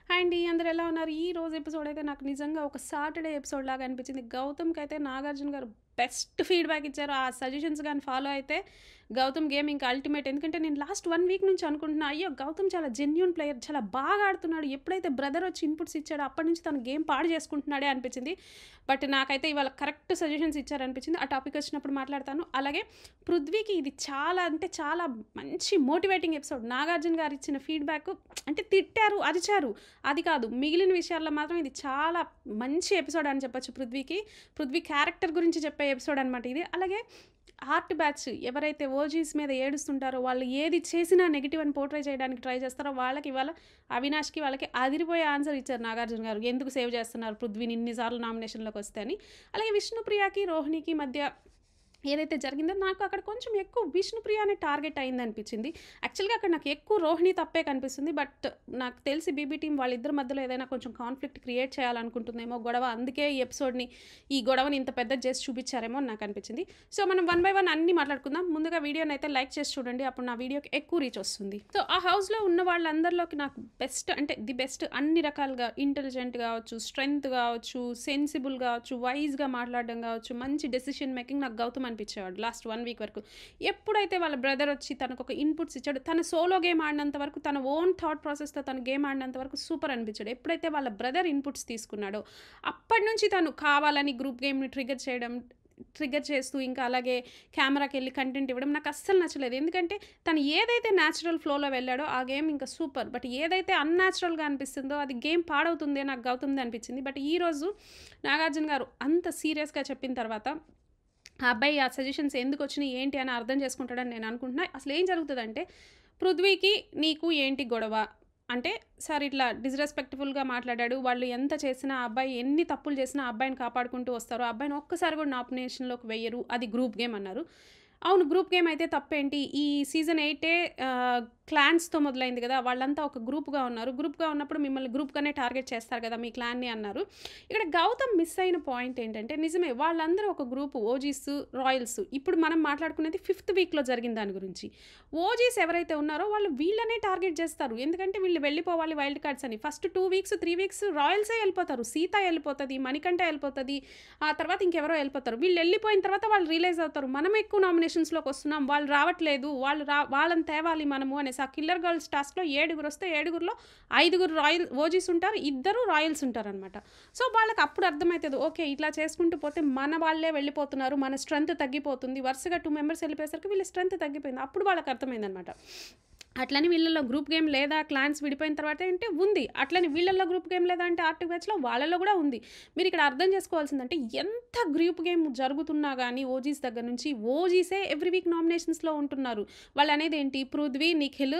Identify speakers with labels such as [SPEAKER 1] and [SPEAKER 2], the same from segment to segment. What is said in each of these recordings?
[SPEAKER 1] Hi అండి. అందరూ ఎలా ఉన్నారు? ఈ రోజు ఎపిసోడ్ అయితే నాకు నిజంగా ఒక సాటర్‌డే ఎపిసోడ్ లాగా అనిపించింది. గౌతమ్‌కైతే నాగార్జున గారు బెస్ట్ ఫీడ్‌బ్యాక్ ఇచ్చారు. ఆ సజెషన్స్ గాని ఫాలో అయితే గౌతమ్ గేమ్ ఇంకా అల్టిమేట్. ఎందుకంటే నేను లాస్ట్ 1 వీక్ నుంచి అనుకుంటున్నా, అయ్యో! గౌతమ్ చాలా జెన్యూన్ ప్లేయర్. చాలా బాగా ఆడుతున్నాడు. ఎప్పుడైతే బ్రదర్ వచ్చి ఇన్‌పుట్స్ ఇచ్చాడో అప్పటి నుంచి తన గేమ్ పాడు చేసుకుంటున్నాడే అనిపించింది. బట్ నాకైతే ఇవాళ కరెక్ట్ సజెషన్స్ ఇచ్చారనిపించింది. ఆ టాపిక్ వచ్చినప్పుడు మాట్లాడతాను. అలాగే పృథ్వీకి ఇది చాలా అంటే చాలా మంచి మోటివేటింగ్ ఎపిసోడ్. నాగార్జున గారు ఇచ్చిన ఫీడ్‌బ్యాక్ అంటే తిట్టారు, అరిచారు. అది కాదు. మిగిలిన విషయాల్లో మాత్రం ఇది చాలా మంచి ఎపిసోడ్ అని చెప్పొచ్చు పృథ్వీకి. పృథ్వీ క్యారెక్టర్ గురించి చెప్పే ఎపిసోడ్ అనమాట ఇది. అలాగే ఆర్ట్ బ్యాచ్ ఎవరైతే ఓజీస్ మీద ఏడుస్తుంటారో, వాళ్ళు ఏది చేసినా నెగెటివ్ అని పోర్ట్రే చేయడానికి ట్రై చేస్తారో, వాళ్ళకి ఇవాళ అవినాష్‌కి వాళ్ళకి అదిరిపోయే ఆన్సర్ ఇచ్చారు నాగార్జున గారు. ఎందుకు సేవ్ చేస్తున్నారు పృథ్వీని ఇన్ని సార్లు నామినేషన్‌లోకి వస్తే అని. అలాగే విష్ణుప్రియకి, రోహిణికి మధ్య ఏదైతే జరిగిందో నాకు అక్కడ కొంచెం ఎక్కువ విష్ణుప్రియ అనే టార్గెట్ అయిందనిపించింది. యాక్చువల్‌గా అక్కడ నాకు ఎక్కువ రోహిణి తప్పే కనిపిస్తుంది. బట్ నాకు తెలిసి బీబీ టీమ్ వాళ్ళిద్దరి మధ్యలో ఏదైనా కొంచెం కాన్ఫ్లిక్ట్ క్రియేట్ చేయాలనుకుంటుందేమో గొడవ. అందుకే ఈ గొడవని ఇంత పెద్దది చేసి చూపించారేమో అని నాకు అనిపించింది. సో, మనం వన్ బై వన్ అన్నీ మాట్లాడుకుందాం. ముందుగా వీడియోనైతే లైక్ చేసి చూడండి. అప్పుడు నా వీడియోకి ఎక్కువ రీచ్ వస్తుంది. సో, ఆ హౌస్‌లో ఉన్న వాళ్ళందరిలోకి నాకు బెస్ట్ అంటే ది బెస్ట్ అన్ని రకాలుగా ఇంటెలిజెంట్ కావచ్చు, స్ట్రెంగ్త్ కావచ్చు, సెన్సిబుల్ కావచ్చు, వైస్‌గా మాట్లాడడం కావచ్చు, మంచి డెసిషన్ మేకింగ్ నాకు గౌతమ్ అనిపించేవాడు లాస్ట్ 1 వీక్ వరకు. ఎప్పుడైతే వాళ్ళ బ్రదర్ వచ్చి తనకొక ఇన్పుట్స్ ఇచ్చాడో, తన సోలో గేమ్ ఆడినంత వరకు, తన ఓన్ థాట్ ప్రాసెస్‌తో తను గేమ్ ఆడినంత వరకు సూపర్ అనిపించాడు. ఎప్పుడైతే వాళ్ళ బ్రదర్ ఇన్పుట్స్ తీసుకున్నాడో, అప్పటి నుంచి తను కావాలని గ్రూప్ గేమ్‌ని ట్రిగ్గర్ చేస్తూ ఇంకా అలాగే కెమెరాకెళ్ళి కంటెంట్ ఇవ్వడం నాకు అస్సలు నచ్చలేదు. ఎందుకంటే తను ఏదైతే న్యాచురల్ ఫ్లోలో వెళ్ళాడో ఆ గేమ్ ఇంకా సూపర్. బట్ ఏదైతే అన్‌న్యాచురల్‌గా అనిపిస్తుందో అది గేమ్ పాడవుతుంది నాకు గౌతమ్‌ది అనిపించింది. బట్ ఈరోజు నాగార్జున గారు అంత సీరియస్‌గా చెప్పిన తర్వాత ఆ అబ్బాయి ఆ సజెషన్స్ ఎందుకొచ్చినాయి, ఏంటి అని అర్థం చేసుకుంటాడని నేను అనుకుంటున్నా. అసలేం జరుగుతదంటే, పృథ్వీకి, నీకు ఏంటి గొడవ? అంటే, సార్ ఇట్లా డిస్‌రెస్పెక్ట్‌ఫుల్‌గా మాట్లాడాడు. వాళ్ళు ఎంత చేసినా ఆ అబ్బాయి ఎన్ని తప్పులు చేసినా ఆ అబ్బాయిని కాపాడుకుంటూ వస్తారు. ఆ అబ్బాయిని ఒక్కసారి కూడా నామినేషన్‌లోకి వెయ్యరు. అది గ్రూప్ గేమ్ అన్నారు. అవును. గ్రూప్ గేమ్ అయితే తప్పేంటి? ఈ సీజన్ 8 క్లాన్స్‌తో మొదలైంది గదా! వాళ్ళంతా ఒక గ్రూప్‌గా ఉన్నారు. గ్రూప్‌గా ఉన్నప్పుడు మిమ్మల్ని గ్రూప్‌గానే టార్గెట్ చేస్తారు గదా! మీ క్లాన్‌ని అన్నారు. ఇక్కడ గౌతమ్ మిస్ అయిన పాయింట్ ఏంటంటే, నిజమే వాళ్ళందరూ ఒక గ్రూపు ఓజీస్, రాయల్స్. ఇప్పుడు మనం మాట్లాడుకునేది 5థ్ వీక్‌లో జరిగిన దాని గురించి. ఓజీస్ ఎవరైతే ఉన్నారో వాళ్ళు వీళ్ళనే టార్గెట్ చేస్తారు. ఎందుకంటే వీళ్ళు వెళ్ళిపోవాలి వైల్డ్ కార్డ్స్ అని. ఫస్ట్ 2 వీక్స్, 3 వీక్స్ రాయల్సే ఎళ్ళిపోతారు. సీత ఎళ్ళిపోతది, మణికంఠ ఎళ్ళిపోతది. ఆ తర్వాత ఇంకెవరో ఎళ్ళిపోతారు. వీళ్ళెళ్ళిపోయిన తర్వాత వాళ్ళు రియలైజ్ అవుతారు. మనం ఎక్కువ నామినేషన్స్‌లోకి వస్తున్నాం. వాళ్ళు రావట్లేదు. వాళ్ళని తేవాలి మనము అనేసి ఆ కిల్లర్ గర్ల్స్ టాస్క్‌లో 7 వస్తే 7లో 5 ఓజీస్ ఉంటారు. 2 రాయల్స్ ఉంటారనమాట. సో, వాళ్ళకి అప్పుడు అర్థమైతది. ఓకే. ఇట్లా చేసుకుంటూ పోతే మన వాళ్ళే వెళ్ళిపోతున్నారు. మన స్ట్రెంత్ తగ్గిపోతుంది. వరుసగా 2 మెంబర్స్ ఎళ్ళిపోయేసరికి వీళ్ళ స్ట్రెంత్ తగ్గిపోయింది. అప్పుడు వాళ్ళకి అర్థమైందనమాట. అట్లని వీళ్ళలో గ్రూప్ గేమ్ లేదా? క్లాన్స్ విడిపోయిన తర్వాత ఏంటి ఉంది. అట్లని వీళ్ళలో గ్రూప్ గేమ్ లేదా అంటే ఆర్టిక్ బ్యాచ్‌లో వాళ్ళలో గూడా ఉంది. మీరిక్కడ అర్థం చేసుకోవాల్సిందంటే ఎంత గ్రూప్ గేమ్ జరుగుతున్నా గానీ ఓజీస్ దగ్గర నుంచి ఓజీసే ఎవ్రీ వీక్ నామినేషన్స్‌లో ఉంటున్నారు. వాళ్ళనేదేంటి పృథ్వీ, నిఖిల్,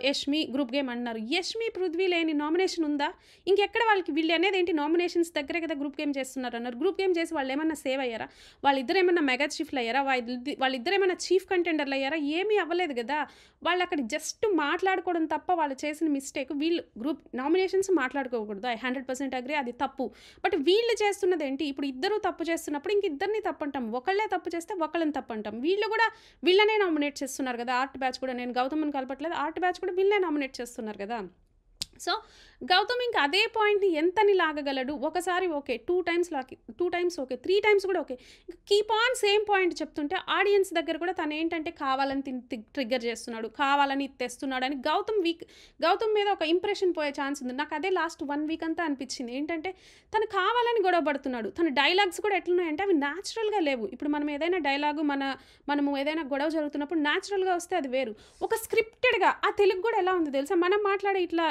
[SPEAKER 1] యష్మి గ్రూప్ గేమ్ అంటున్నారు. యష్మి, పృథ్వీ లేని నామినేషన్ ఉందా? ఇంకెక్కడ వాళ్ళకి వీళ్ళనేదేంటి నామినేషన్స్ దగ్గరే కదా గ్రూప్ గేమ్ చేస్తున్నారన్నారు. గ్రూప్ గేమ్ చేసి వాళ్ళేమన్నా సేవ్ అయ్యారా? వాళ్ళిద్దరేమన్నా మెగా చీఫ్‌లయ్యారా? వాళ్ళిద్దరేమన్నా చీఫ్ కంటెండర్‌లయ్యారా? ఏమీ అవ్వలేదు గదా! వాళ్ళక్కడ జస్ట్ మాట్లాడుకోవడం తప్ప వాళ్ళు చేసిన మిస్టేక్. వీళ్ళు గ్రూప్ నామినేషన్స్ మాట్లాడుకోకూడదు. I 100% agree. అది తప్పు. బట్ వీళ్ళు చేస్తున్నదేంటి? ఇప్పుడు ఇద్దరు తప్పు చేస్తున్నప్పుడు ఇంక ఇద్దరిని తప్పంటాం. ఒకళ్ళే తప్పు చేస్తే ఒకళ్ళని తప్పంటాం. వీళ్ళు గూడా వీళ్ళనే నామినేట్ చేస్తున్నారు గదా! ఆర్ట్ బ్యాచ్ కూడా. నేను గౌతమ్‌ని కలపట్లేదు. ఆర్ట్ బ్యాచ్ కూడా వీళ్ళనే నామినేట్ చేస్తున్నారు గదా! సో, గౌతమ్ ఇంక అదే పాయింట్‌ని ఎంతని లాగగలడు? ఒకసారి ఓకే. 2 times okay. 3 టైమ్స్ కూడా okay. Keep on same point చెప్తుంటే ఆడియన్స్ దగ్గర కూడా తనేంటంటే కావాలని ట్రిగ్గర్ చేస్తున్నాడు. కావాలని తెస్తున్నాడని గౌతమ్ మీద ఒక ఇంప్రెషన్ పోయే ఛాన్స్ ఉంది. నాకు అదే లాస్ట్ 1 వీక్ అంతా అనిపించింది. ఏంటంటే తను కావాలని గొడవ పడుతున్నాడు. తన డైలాగ్స్ కూడా ఎట్లున్నాయంటే అవి న్యాచురల్‌గా లేవు. ఇప్పుడు మనం ఏదైనా డైలాగు మనము ఏదైనా గొడవ జరుగుతున్నప్పుడు న్యాచురల్‌గా వస్తే అది వేరు. ఒక స్క్రిప్టెడ్‌గా ఆ తెలుగు కూడా ఎలా ఉంది తెలుసా? మనం మాట్లాడే ఇట్లా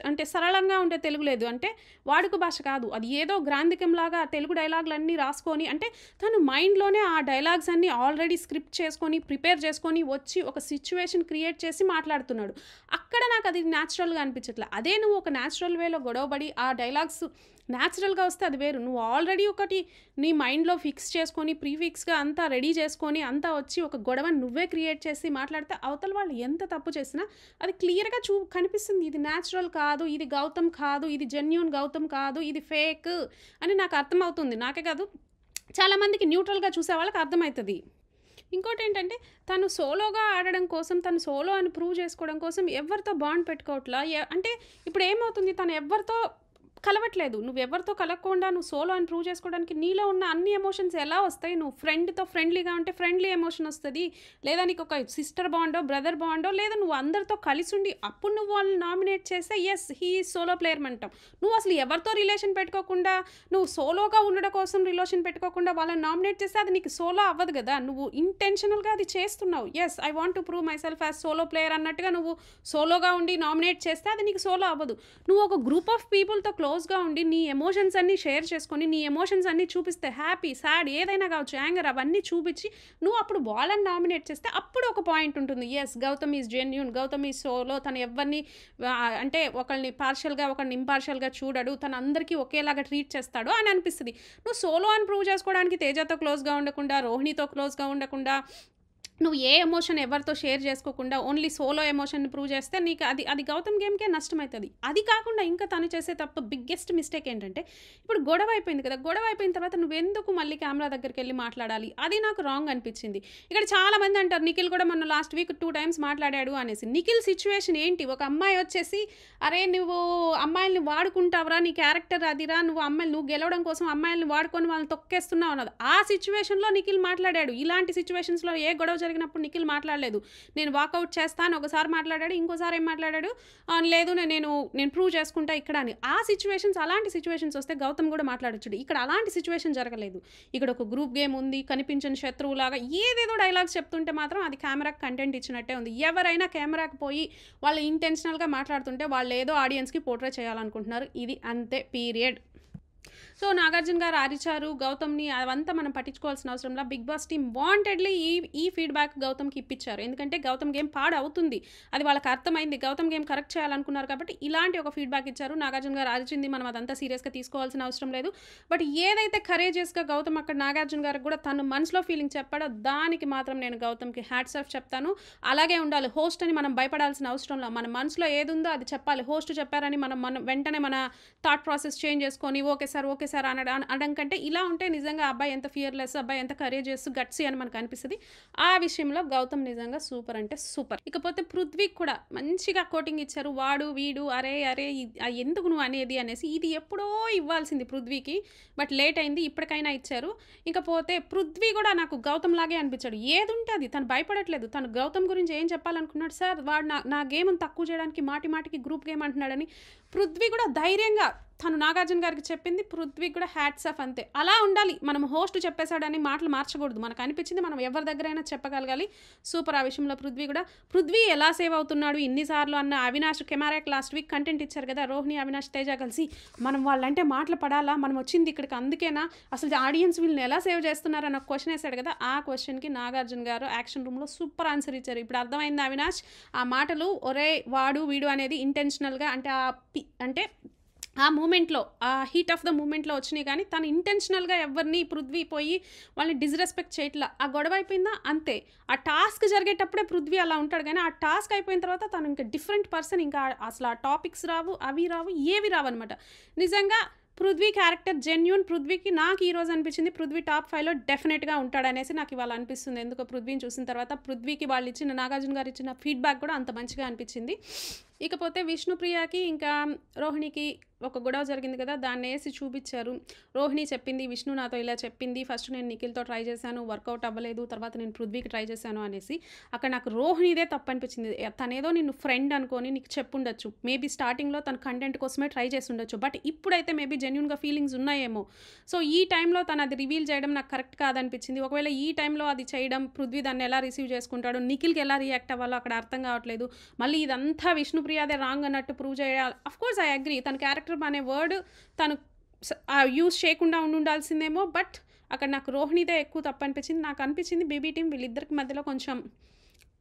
[SPEAKER 1] అంటే సరళంగా ఉండే తెలుగు లేదు. అంటే వాడుక భాష కాదు. అది ఏదో గ్రాంథికంలాగా తెలుగు డైలాగులన్నీ రాసుకొని అంటే తను మైండ్‌లోనే ఆ డైలాగ్స్ అన్నీ ఆల్రెడీ స్క్రిప్ట్ చేసుకొని, ప్రిపేర్ చేసుకొని వచ్చి ఒక సిట్యుయేషన్ క్రియేట్ చేసి మాట్లాడుతున్నాడు. అక్కడ నాకు అది న్యాచురల్‌గా అనిపించట్లే. అదే నువ్వు ఒక న్యాచురల్ వేలో గొడవబడి ఆ డైలాగ్స్ న్యాచురల్‌గా వస్తే అది వేరు. నువ్వు ఆల్రెడీ ఒకటి నీ మైండ్‌లో ఫిక్స్ చేసుకొని, ప్రీఫిక్స్‌గా అంతా రెడీ చేసుకొని, అంతా వచ్చి ఒక గొడవని నువ్వే క్రియేట్ చేసి మాట్లాడితే అవతల వాళ్ళు ఎంత తప్పు చేసినా అది క్లియర్‌గా కనిపిస్తుంది. ఇది న్యాచురల్ కాదు, ఇది గౌతమ్ కాదు, ఇది జెన్యూన్ గౌతమ్ కాదు, ఇది ఫేక్ అని నాకు అర్థమవుతుంది. నాకే కాదు చాలామందికి న్యూట్రల్‌గా చూసే వాళ్ళకి అర్థమైతది. ఇంకోటేంటంటే తను సోలోగా ఆడడం కోసం, తను సోలో అని ప్రూవ్ చేసుకోవడం కోసం ఎవరితో బాండ్ పెట్టుకోవట్లా. అంటే ఇప్పుడేమవుతుంది, తను ఎవ్వరితో కలవట్లేదు. నువ్వెవరితో కలవకుండా నువ్వు సోలో అని ప్రూవ్ చేసుకోవడానికి నీలో ఉన్న అన్ని ఎమోషన్స్ ఎలా వస్తాయి? నువ్వు ఫ్రెండ్‌తో ఫ్రెండ్లీగా ఉంటే ఫ్రెండ్లీ ఎమోషన్ వస్తది. లేదా నీకొక సిస్టర్ బాండో, బ్రదర్ బాండో, లేదా నువ్వు అందరితో కలిసుండి అప్పుడు నువ్వు వాళ్ళని నామినేట్ చేస్తే yes he is solo player అంటాం. నువ్వు అసలు ఎవరితో రిలేషన్ పెట్టుకోకుండా, నువ్వు సోలోగా ఉండడం కోసం రిలేషన్ పెట్టుకోకుండా వాళ్ళని నామినేట్ చేస్తే అది నీకు సోలో అవ్వదు కదా! నువ్వు ఇంటెన్షనల్‌గా అది చేస్తున్నావు. Yes I want to prove my self as solo player అన్నట్టుగా నువ్వు సోలోగా ఉండి నామినేట్ చేస్తే అది నీకు సోలో అవ్వదు. నువ్వు ఒక గ్రూప్ ఆఫ్ పీపుల్‌తో క్లోజ్‌గా ఉండి నీ ఎమోషన్స్ అన్నీ షేర్ చేసుకొని, నీ ఎమోషన్స్ అన్నీ చూపిస్తే హ్యాపీ, సాడ్ ఏదైనా కావచ్చు, యాంగర్ అవన్నీ చూపించి నువ్వు అప్పుడు వాళ్ళని నామినేట్ చేస్తే అప్పుడు ఒక పాయింట్ ఉంటుంది. Yes Gautam is genuine, Gautam is solo, తను ఎవరిని అంటే ఒకళ్ళని పార్షియల్‌గా ఒకళ్ళని ఇంపార్షియల్‌గా చూడడు, తను అందరికీ ఒకేలాగా ట్రీట్ చేస్తాడు అని అనిపిస్తది. నువ్వు సోలో అని ప్రూవ్ చేసుకోవడానికి తేజతో క్లోజ్‌గా ఉండకుండా, రోహిణితో క్లోజ్‌గా ఉండకుండా, నువ్వు ఏ ఎమోషన్ ఎవరితో షేర్ చేసుకోకుండా ఓన్లీ సోలో ఎమోషన్‌ని ప్రూవ్ చేస్తే నీకు అది గౌతమ్ గేమ్‌కే నష్టమైతది. అది కాకుండా ఇంకా తను చేసే తప్పు బిగ్గెస్ట్ మిస్టేక్ ఏంటంటే, ఇప్పుడు గొడవ అయిపోయింది కదా! గొడవ అయిపోయిన తర్వాత నువ్వెందుకు మళ్ళీ కెమెరా దగ్గరికెళ్ళి మాట్లాడాలి? అది నాకు రాంగ్ అనిపించింది. ఇక్కడ చాలామంది అంటారు నిఖిల్ కూడా మొన్న లాస్ట్ వీక్ 2 టైమ్స్ మాట్లాడాడు అనేసి. నిఖిల్ సిట్యుయేషన్ ఏంటి? ఒక అమ్మాయి వచ్చేసి అరే నువ్వు అమ్మాయిల్ని వాడుకుంటావురా, నీ క్యారెక్టర్ అదిరా, నువ్వు గెలవడం కోసం అమ్మాయిల్ని వాడుకొని వాళ్ళని తొక్కేస్తున్నావు అన్నది. ఆ సిట్యుయేషన్‌లో నిఖిల్ మాట్లాడాడు. ఇలాంటి సిట్యుయేషన్స్‌లో ఏ గొడవ జరిగినప్పుడు నిఖిల్ మాట్లాడలేదు. నేను వాకౌట్ చేస్తాను ఒకసారి మాట్లాడాడు, ఇంకోసారి ఏం మాట్లాడాడు, లేదు నేను ప్రూవ్ చేసుకుంటా ఇక్కడ అని. ఆ సిట్యుయేషన్స్, అలాంటి సిట్యుయేషన్స్ వస్తే గౌతమ్ కూడా మాట్లాడొచ్చుడు. ఇక్కడ అలాంటి సిట్యుయేషన్ జరగలేదు. ఇక్కడ ఒక గ్రూప్ గేమ్ ఉంది, కనిపించని శత్రువులాగా ఏదేదో డైలాగ్స్ చెప్తుంటే మాత్రం అది కెమెరాకి కంటెంట్ ఇచ్చినట్టే ఉంది. ఎవరైనా కెమెరాకి పోయి వాళ్ళు ఇంటెన్షనల్‌గా మాట్లాడుతుంటే వాళ్ళు ఏదో ఆడియన్స్‌కి పోర్ట్రే చేయాలనుకుంటున్నారు. ఇది అంతే పీరియడ్. సో నాగార్జున గారు అరిచారు గౌతమ్ని, అవంతా మనం పట్టించుకోవాల్సిన అవసరంలా. బిగ్ బాస్ టీమ్ వాంటెడ్లీ ఈ ఫీడ్బ్యాక్ గౌతమ్కి ఇప్పించారు. ఎందుకంటే గౌతమ్ గేమ్ పాడవుతుంది, అది వాళ్ళకి అర్థమైంది. గౌతమ్ గేమ్ కరెక్ట్ చేయాలనుకున్నారు కాబట్టి ఇలాంటి ఒక ఫీడ్బ్యాక్ ఇచ్చారు. నాగార్జున గారు అరిచింది మనం అదంతా సీరియస్గా తీసుకోవాల్సిన అవసరం లేదు. బట్ ఏదైతే కరేజియస్గా గౌతమ్ అక్కడ నాగార్జున గారికి కూడా తను మనసులో ఫీలింగ్ చెప్పాడో దానికి మాత్రం నేను గౌతమ్కి హ్యాట్స్ ఆఫ్ చెప్తాను. అలాగే ఉండాలి. హోస్ట్ అని మనం భయపడాల్సిన అవసరంలో మన మనసులో ఏది ఉందో అది చెప్పాలి. హోస్ట్ చెప్పారని మనం వెంటనే మన థాట్ ప్రాసెస్ చేంజ్ చేసుకొని ఓకే సార్ అనడం కంటే ఇలా ఉంటే నిజంగా అబ్బాయి ఎంత ఫియర్లెస్, అబ్బాయి ఎంత కరేజియస్, గట్సీ అని మనకు అనిపిస్తుంది. ఆ విషయంలో గౌతమ్ నిజంగా సూపర్ అంటే సూపర్. ఇకపోతే పృథ్వీకి కూడా మంచిగా కోటింగ్ ఇచ్చారు. వాడు వీడు అరే ఎందుకు నువ్వు అనేది అనేసి, ఇది ఎప్పుడో ఇవ్వాల్సింది పృథ్వీకి, బట్ లేట్ అయింది, ఇప్పటికైనా ఇచ్చారు. ఇకపోతే పృథ్వీ కూడా నాకు గౌతమ్ లాగే అనిపించాడు. ఏది ఉంటే అది తను భయపడట్లేదు. తను గౌతమ్ గురించి ఏం చెప్పాలనుకున్నాడు, సార్ వాడు నా గేమ్ని తక్కువ చేయడానికి మాటికి గ్రూప్ గేమ్ అంటున్నాడని పృథ్వీ కూడా ధైర్యంగా తను నాగార్జున గారికి చెప్పింది. పృథ్వీ కూడా హ్యాట్స్ ఆఫ్ అంతే. అలా ఉండాలి. మనం హోస్ట్ చెప్పేశాడని మాటలు మార్చకూడదు. మనకు అనిపించింది మనం ఎవరి దగ్గరైనా చెప్పగలగాలి. సూపర్. ఆ విషయంలో పృథ్వీ ఎలా సేవ్ అవుతున్నాడు ఇన్నిసార్లు అన్న అవినాష్ కెమెరాకి లాస్ట్ వీక్ కంటెంట్ ఇచ్చారు కదా, రోహిణి అవినాష్ తేజ కలిసి మనం వాళ్ళంటే మాటలు పడాలా, మనం వచ్చింది ఇక్కడికి అందుకేనా, అసలు ఆడియన్స్ వీళ్ళని ఎలా సేవ్ చేస్తున్నారు అన్న క్వశ్చన్ వేశాడు కదా, ఆ క్వశ్చన్కి నాగార్జున గారు యాక్షన్ రూమ్లో సూపర్ ఆన్సర్ ఇచ్చారు. ఇప్పుడు అర్థమైంది అవినాష్, ఆ మాటలు ఒరే వాడు వీడు అనేది ఇంటెన్షనల్గా అంటే ఆ మూమెంట్లో, ఆ హీట్ ఆఫ్ ద మూమెంట్లో వచ్చినాయి. కానీ తను ఇంటెన్షనల్గా ఎవరిని పృథ్వీ పోయి వాళ్ళని డిస్రెస్పెక్ట్ చేయట్లా. ఆ గొడవ అయిపోయిందా అంతే. ఆ టాస్క్ జరిగేటప్పుడే పృథ్వీ అలా ఉంటాడు, కానీ ఆ టాస్క్ అయిపోయిన తర్వాత తను ఇంకా డిఫరెంట్ పర్సన్. ఇంకా అసలు ఆ టాపిక్స్ రావు, అవి రావు, ఏవి రావు అనమాట. నిజంగా పృథ్వీ క్యారెక్టర్ జెన్యూన్. పృథ్వీకి నాకు ఈరోజు అనిపించింది పృథ్వీ టాప్ 5లో డెఫినెట్గా ఉంటాడనేసి నాకు ఇవాళ అనిపిస్తుంది. ఎందుకో పృథ్వీని చూసిన తర్వాత పృథ్వీకి వాళ్ళు ఇచ్చిన, నాగార్జున గారు ఇచ్చిన ఫీడ్బ్యాక్ కూడా అంత మంచిగా అనిపించింది. ఇకపోతే విష్ణుప్రియకి ఇంకా రోహిణికి ఒక గొడవ జరిగింది కదా, దాన్ని వేసి చూపించారు. రోహిణి చెప్పింది విష్ణు నాతో ఇలా చెప్పింది, ఫస్ట్ నేను నిఖిల్తో ట్రై చేశాను, వర్కౌట్ అవ్వలేదు, తర్వాత నేను పృథ్వీకి ట్రై చేశాను అనేసి. అక్కడ నాకు రోహిణిదే తప్పు అనిపించింది. తనేదో నిన్ను ఫ్రెండ్ అనుకొని నీకు చెప్పుండొచ్చు, మేబీ స్టార్టింగ్లో తన కంటెంట్ కోసమే ట్రై చేసి ఉండొచ్చు, బట్ ఇప్పుడైతే మేబీ జెన్యూన్గా ఫీలింగ్స్ ఉన్నాయేమో. సో ఈ టైంలో తను అది రివీల్ చేయడం నాకు కరెక్ట్ కాదనిపించింది. ఒకవేళ ఈ టైంలో అది చేయడం, పృథ్వీ దాన్ని ఎలా రిసీవ్ చేసుకుంటాడు, నిఖిల్కి ఎలా రియాక్ట్ అవ్వాలో అక్కడ అర్థం కావట్లేదు. మళ్ళీ ఇదంతా విష్ణుప్రియదే రాంగ్ అన్నట్టు ప్రూవ్ చేయాలి. అఫ్కోర్స్ ఐ అగ్రీ, తన క్యారెక్టర్ అనే వర్డ్ తను యూజ్ చేయకుండా ఉండాల్సిందేమో, బట్ అక్కడ నాకు రోహిణిదే ఎక్కువ తప్పు అనిపించింది. నాకు అనిపించింది బేబీ టీం వీళ్ళిద్దరికి మధ్యలో కొంచెం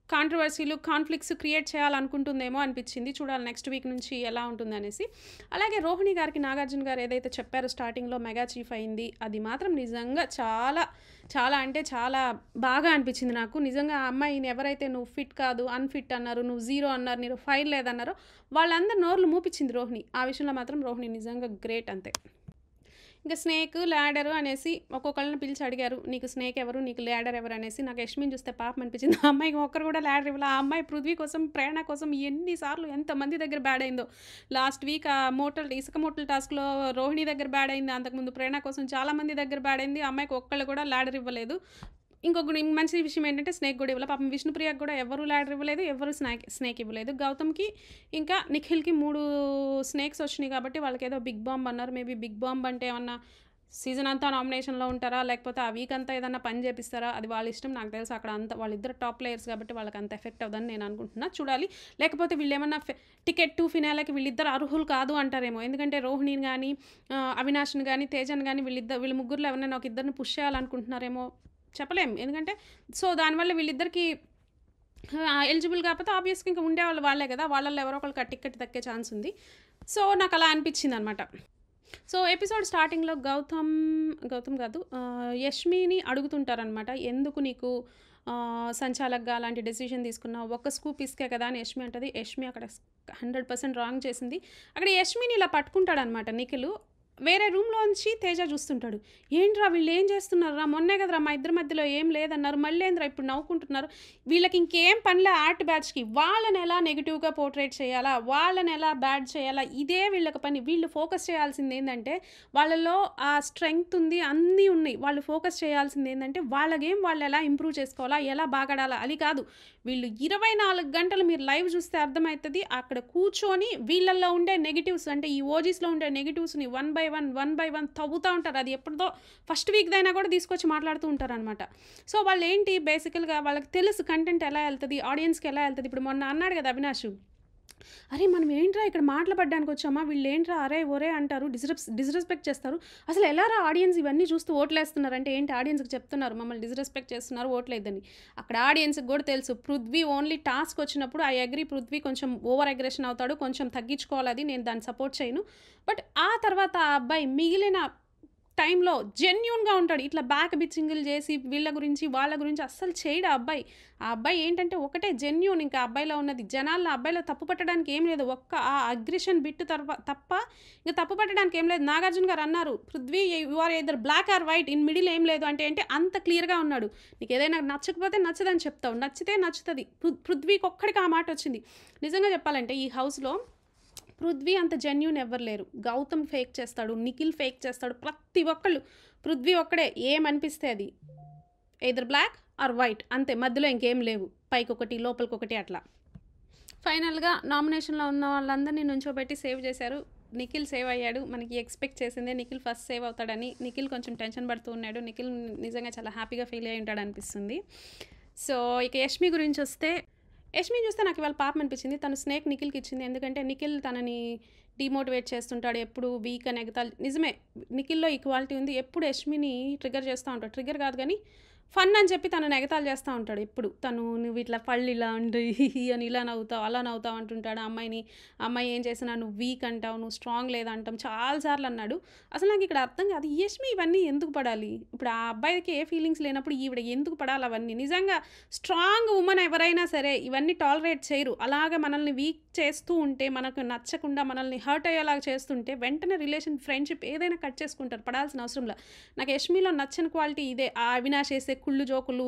[SPEAKER 1] కాంట్రవర్సీలు, కాన్ఫ్లిక్ట్స్ క్రియేట్ చేయాలనుకుంటుందేమో అనిపించింది. చూడాలి నెక్స్ట్ వీక్ నుంచి ఎలా ఉంటుంది అనేసి. అలాగే రోహిణి గారికి నాగార్జున గారు ఏదైతే చెప్పారో స్టార్టింగ్లో మెగా చీఫ్ అయింది, అది మాత్రం నిజంగా చాలా అంటే చాలా బాగా అనిపించింది నాకు. నిజంగా ఆ అమ్మాయిని ఎవరైతే నువ్వు ఫిట్ కాదు, అన్ఫిట్ అన్నారు, నువ్వు జీరో అన్నారు, నీకు ఫైల్ లేదన్నారో వాళ్ళందరూ నోర్లు మూపించింది రోహిణి. ఆ విషయంలో మాత్రం రోహిణి నిజంగా గ్రేట్ అంతే. ఇంకా స్నేక్, ల్యాడరు అనేసి ఒక్కొక్కళ్ళని పిలిచి అడిగారు. నీకు స్నేక్ ఎవరు? నీకు ల్యాడర్ ఎవరు? అనేసి. నాకు యష్మిని చూస్తే పాపం అనిపించింది. ఆ అమ్మాయికి ఒక్కరు కూడా ల్యాడర్ ఇవ్వలే. ఆ అమ్మాయి పృథ్వీ కోసం, ప్రేరణ కోసం ఎన్ని సార్లు ఎంతమంది దగ్గర బ్యాడ్ అయిందో. లాస్ట్ వీక్ ఆ ఇసుక మూటల టాస్క్‌లో రోహిణి దగ్గర బ్యాడ్ అయింది. అంతకుముందు ప్రేరణ కోసం చాలా మంది దగ్గర బ్యాడ్ అయింది. ఆ అమ్మాయికి ఒక్కళ్ళు కూడా ల్యాడర్ ఇవ్వలేదు. ఇంకొకటి మంచి విషయం ఏంటంటే స్నేక్ కూడా ఇవ్వలేదు. పాపం విష్ణుప్రియకి కూడా ఎవరు ల్యాడర్ ఇవ్వలేదు. ఎవరు స్నేక్ ఇవ్వలేదు. గౌతమ్‌కి ఇంకా నిఖిల్‌కి 3 స్నేక్స్ వచ్చినాయి కాబట్టి వాళ్ళకేదో బిగ్ బాంబ్ అన్నారు. మేబీ బిగ్ బాంబ్ అంటే ఏమన్నా సీజన్ అంతా నామినేషన్‌లో ఉంటారా? లేకపోతే ఆ వీక్ అంతా ఏదన్నా పని చేపిస్తారా? అది వాళ్ళ ఇష్టం. నాకు తెలుసు అక్కడ అంతా వాళ్ళిద్దరు టాప్ ప్లేయర్స్ కాబట్టి వాళ్ళకి అంత ఎఫెక్ట్ అవ్వదని నేను అనుకుంటున్నా. చూడాలి. లేకపోతే వీళ్ళేమన్నా టికెట్ టు ఫినాలేకి వీళ్ళిద్దరు అర్హులు కాదు అంటారేమో. ఎందుకంటే రోహిణిని గానీ, అవినాష్‌ని గానీ, తేజని గానీ వీళ్ళ ముగ్గురులో ఎవరినైనా ఒక ఇద్దరిని పుష్ చేయాలనుకుంటున్నారేమో. చెప్పలేం. ఎందుకంటే సో దానివల్ల వీళ్ళిద్దరికీ ఎలిజిబుల్ కాకపోతే ఆబ్వియస్‌గా ఇంకా ఉండేవాళ్ళు వాళ్ళే కదా! వాళ్ళలో ఎవరో ఒకళ్ళకి ఆ టికెట్ దక్కే ఛాన్స్ ఉంది. సో నాకలా అనిపించిందనమాట. సో ఎపిసోడ్ స్టార్టింగ్‌లో గౌతమ్ కాదు, యష్మిని అడుగుతుంటారనమాట. ఎందుకు నీకు సంచాలక్‌గా అలాంటి డెసిషన్ తీసుకున్నావు? ఒక్క స్కూప్ ఇసుకే కదా అని యష్మి అంటది. యష్మి అక్కడ 100% రాంగ్ చేసింది. అక్కడ యష్మిని ఇలా పట్టుకుంటాడనమాట నిఖిలు. వేరే రూమ్‌లోంచి తేజ చూస్తుంటాడు. ఏంట్రా వీళ్ళేం చేస్తున్నారురా? మొన్నే కదరా మా ఇద్దరి మధ్యలో ఏం లేదన్నారు. మళ్ళేందిరా ఇప్పుడు నవ్వుకుంటున్నారు? వీళ్ళకి ఇంకేం పనిలే ఆర్ట్ బ్యాచ్‌కి. వాళ్ళని ఎలా నెగెటివ్‌గా పోర్ట్రేట్ చేయాలా? వాళ్ళని ఎలా బ్యాడ్ చేయాలా? ఇదే వీళ్ళకి పని. వీళ్ళు ఫోకస్ చేయాల్సింది ఏందంటే వాళ్ళలో ఆ స్ట్రెంగ్త్ ఉంది, అన్నీ ఉన్నాయి. వాళ్ళు ఫోకస్ చేయాల్సింది ఏందంటే వాళ్ళ గేమ్ వాళ్ళు ఎలా ఇంప్రూవ్ చేసుకోవాలా? ఎలా బాగాడాలా? అది కాదు. వీళ్ళు 24 గంటలు మీరు లైవ్ చూస్తే అర్థమవుతది. అక్కడ కూర్చొని వీళ్ళల్లో ఉండే నెగెటివ్స్ అంటే ఈ ఓజీస్‌లో ఉండే నెగెటివ్స్‌ని వన్ బై వన్ తవ్వుతా ఉంటారు. అది ఎప్పుడుదో ఫస్ట్ వీక్‌దైనా కూడా తీసుకొచ్చి మాట్లాడుతూ ఉంటారనమాట. సో వాళ్ళేంటి బేసికల్‌గా వాళ్ళకి తెలుసు కంటెంట్ ఎలా ఎళ్తది, ఆడియన్స్‌కి ఎలా ఎళ్తది. ఇప్పుడు మొన్న అన్నాడు కదా అవినాష్, అరే మనం ఏంట్రా ఇక్కడ మాటలు పడ్డానికి వచ్చామా? వీళ్ళేంట్రా అరే ఒరే అంటారు, డిస్‌రెస్పెక్ట్ చేస్తారు. అసలు ఎలారా ఆడియన్స్ ఇవన్నీ చూస్తూ ఓట్లేస్తున్నారంటే ఏంటి ఆడియన్స్‌కి చెప్తున్నారు మమ్మల్ని డిస్‌రెస్పెక్ట్ చేస్తున్నారు ఓట్లేద్దని. అక్కడ ఆడియన్స్‌కి కూడా తెలుసు పృథ్వీ ఓన్లీ టాస్క్ వచ్చినప్పుడు ఐ అగ్రీ పృథ్వీ కొంచెం ఓవర్ అగ్రెషన్ అవుతాడు. కొంచెం తగ్గించుకోవాలి అది. నేను దాన్ని సపోర్ట్ చేయను. బట్ ఆ తర్వాత ఆ అబ్బాయి మిగిలిన టైంలో జెన్యూన్‌గా ఉంటాడు. ఇట్లా బ్యాక్ బిచ్చింగులు చేసి వీళ్ళ గురించి, వాళ్ళ గురించి అస్సలు చేయడు ఆ అబ్బాయి. ఆ అబ్బాయి ఏంటంటే ఒకటే జెన్యూన్ ఇంకా ఆ అబ్బాయిలో ఉన్నది. జనాలను ఆ అబ్బాయిలో తప్పు పట్టడానికి ఏం లేదు. ఒక్క ఆ అగ్రెషన్ బిట్ తప్ప ఇంక తప్పు పట్టడానికి ఏం లేదు. నాగార్జున గారు అన్నారు, "Prithvi you are either black or white. In middle ఏం లేదు" అంటే ఏంటి అంత క్లియర్‌గా ఉన్నాడు. నీకు ఏదైనా నచ్చకపోతే నచ్చదని చెప్తావు. నచ్చితే నచ్చుతది. పృథ్వీకి ఒక్కడికి ఆ మాట వచ్చింది. నిజంగా చెప్పాలంటే ఈ హౌస్‌లో పృథ్వీ అంత జెన్యూన్ ఎవ్వరు లేరు. గౌతమ్ ఫేక్ చేస్తాడు, నిఖిల్ ఫేక్ చేస్తాడు. ప్రతి ఒక్కళ్ళు పృథ్వీ ఒక్కడే ఏమనిపిస్తే అది. ఎయిదర్ బ్లాక్ ఆర్ వైట్ అంతే. మధ్యలో ఇంకేం లేవు. పైకొకటి, లోపలికొకటి అట్లా. ఫైనల్‌గా నామినేషన్‌లో ఉన్న వాళ్ళందరినీ నుంచోబెట్టి సేవ్ చేశారు. నిఖిల్ సేవ్ అయ్యాడు. మనకి ఎక్స్‌పెక్ట్ చేసిందే నిఖిల్ ఫస్ట్ సేవ్ అవుతాడని. నిఖిల్ కొంచెం టెన్షన్ పడుతూ ఉన్నాడు. నిఖిల్ నిజంగా చాలా హ్యాపీగా ఫీల్ అయ్యి ఉంటాడనిపిస్తుంది. సో ఇక యష్మి గురించొస్తే యష్మిని చూస్తే నాకు ఇవాళ పాపం అనిపించింది. తను స్నేక్ నిఖిల్‌కి ఇచ్చింది. ఎందుకంటే నిఖిల్ తనని డీమోటివేట్ చేస్తుంటాడు. ఎప్పుడు వీక్ అని ఎగతాళి నిజమే. నిఖిల్‌లో ఈక్వాలిటీ ఉంది. ఎప్పుడు యష్మిని ట్రిగ్గర్ చేస్తా ఉంటాడు. ట్రిగ్గర్ కాదు గానీ ఫన్ అని చెప్పి తనని ఎగతాళి చేస్తా ఉంటాడు ఎప్పుడు. తను నువ్వు ఇట్లా పళ్ళు ఇలా ఉండు హిహి అని ఇలా నవ్వుతావు, అలా నవ్వుతావు అంటుంటాడు ఆ అమ్మాయిని. అమ్మాయి ఏం చేసినా నువ్వు వీక్ అంటావు, నువ్వు స్ట్రాంగ్ లేదంటాం చాలా సార్లు అన్నాడు. అసలు నాకు ఇక్కడ అర్థం కాదు. యష్మి ఇవన్నీ ఎందుకు పడాలి? ఇప్పుడు ఆ అబ్బాయికి ఏ ఫీలింగ్స్ లేనప్పుడు ఈవిడ ఎందుకు పడాలి అవన్నీ? నిజంగా స్ట్రాంగ్ ఉమెన్ ఎవరైనా సరే ఇవన్నీ టాలరేట్ చేయరు. అలాగే మనల్ని వీక్ చేస్తూ ఉంటే, మనకు నచ్చకుండా మనల్ని హర్ట్ అయ్యేలాగా చేస్తుంటే వెంటనే రిలేషన్, ఫ్రెండ్షిప్ ఏదైనా కట్ చేసుకుంటారు. పడాల్సిన అవసరంలా. నాకు యష్మిలో నచ్చని క్వాలిటీ ఇదే. ఆ అవినాష్ వేసే కుళ్ళు జోకులు,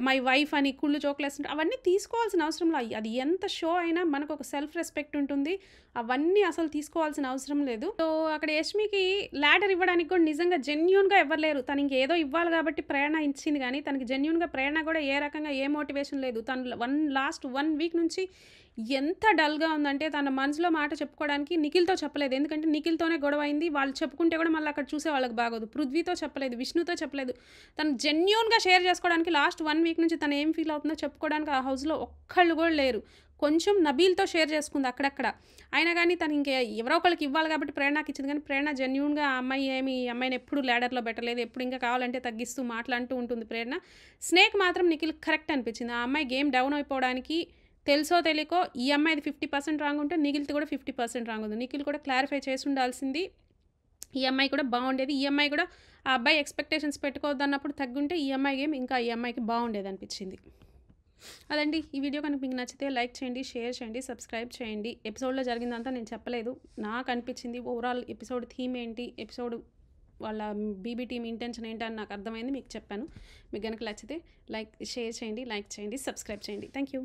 [SPEAKER 1] మై వైఫ్ అని కుళ్ళు జోకులు వేస్తుంటే అవన్నీ తీసుకోవాల్సిన అవసరంలా. అది ఎంత షో అయినా మనకు ఒక సెల్ఫ్ రెస్పెక్ట్ ఉంటుంది. అవన్నీ అసలు తీసుకోవాల్సిన అవసరం లేదు. సో అక్కడ యష్మికి ల్యాడర్ ఇవ్వడానికి కూడా నిజంగా జెన్యూన్‌గా ఎవ్వరు లేరు. తను ఇంకేదో ఇవ్వాలి కాబట్టి ప్రేరణ ఇచ్చింది కానీ తనకి జెన్యూన్‌గా ప్రేరణ కూడా ఏ రకంగా ఏ మోటివేషన్ లేదు. తను లాస్ట్ 1 వీక్ నుంచి ఎంత డల్‌గా ఉందంటే తన మనసులో మాట చెప్పుకోవడానికి నిఖిల్‌తో చెప్పలేదు. ఎందుకంటే నిఖిల్‌తోనే గొడవ అయింది. వాళ్ళు చెప్పుకుంటే కూడా మళ్ళీ అక్కడ చూసే వాళ్ళకి బాగోదు. పృథ్వీతో చెప్పలేదు, విష్ణుతో చెప్పలేదు. తను జెన్యూన్‌గా షేర్ చేసుకోవడానికి లాస్ట్ 1 వీక్ నుంచి తను ఏం ఫీల్ అవుతుందో చెప్పుకోవడానికి ఆ హౌస్‌లో ఒక్కళ్ళు కూడా లేరు. కొంచెం నబీల్‌తో షేర్ చేసుకుంది అక్కడక్కడ. అయినా కానీ తను ఇంకే ఎవరో ఒకళ్ళకి ఇవ్వాలి కాబట్టి ప్రేరణకి ఇచ్చింది. కానీ ప్రేరణ జెన్యూన్‌గా ఆ అమ్మాయిని ఎప్పుడు ల్యాడర్‌లో పెట్టలేదు. ఎప్పుడు ఇంకా కావాలంటే తగ్గిస్తూ మాటలంటూ ఉంటుంది ప్రేరణ. స్నేక్ మాత్రం నిఖిల్ కరెక్ట్ అనిపించింది. ఆ అమ్మాయి గేమ్ డౌన్ అయిపోవడానికి తెలుసో తెలియకో ఈ అమ్మాయిది 50% రాంగ్ ఉంటే నిఖిల్‌ది కూడా 50% రాంగ్ ఉంది. నిఖిల్ కూడా క్లారిఫై చేసి ఉండాల్సింది. ఈ అమ్మాయి కూడా బాగుండేది. ఈ అమ్మాయి కూడా ఆ అబ్బాయి ఎక్స్‌పెక్టేషన్స్ పెట్టుకోవద్దన్నప్పుడు తగ్గుంటే ఈ అమ్మాయి గేమ్ ఇంకా ఈ అమ్మాయికి బాగుండేదనిపించింది. అదండి. ఈ వీడియో కనుక మీకు నచ్చితే లైక్ చేయండి, షేర్ చేయండి, సబ్స్క్రైబ్ చేయండి. ఎపిసోడ్‌లో జరిగిందంతా నేను చెప్పలేదు. నాకు అనిపించింది ఓవరాల్ ఎపిసోడ్ థీమ్ ఏంటి, ఎపిసోడ్ వాళ్ళ బీబీ టీమ్ ఇంటెన్షన్ ఏంటని నాకు అర్థమైంది, మీకు చెప్పాను. మీకు గనుక నచ్చితే షేర్ చేయండి, లైక్ చేయండి, సబ్స్క్రైబ్ చేయండి. Thank you.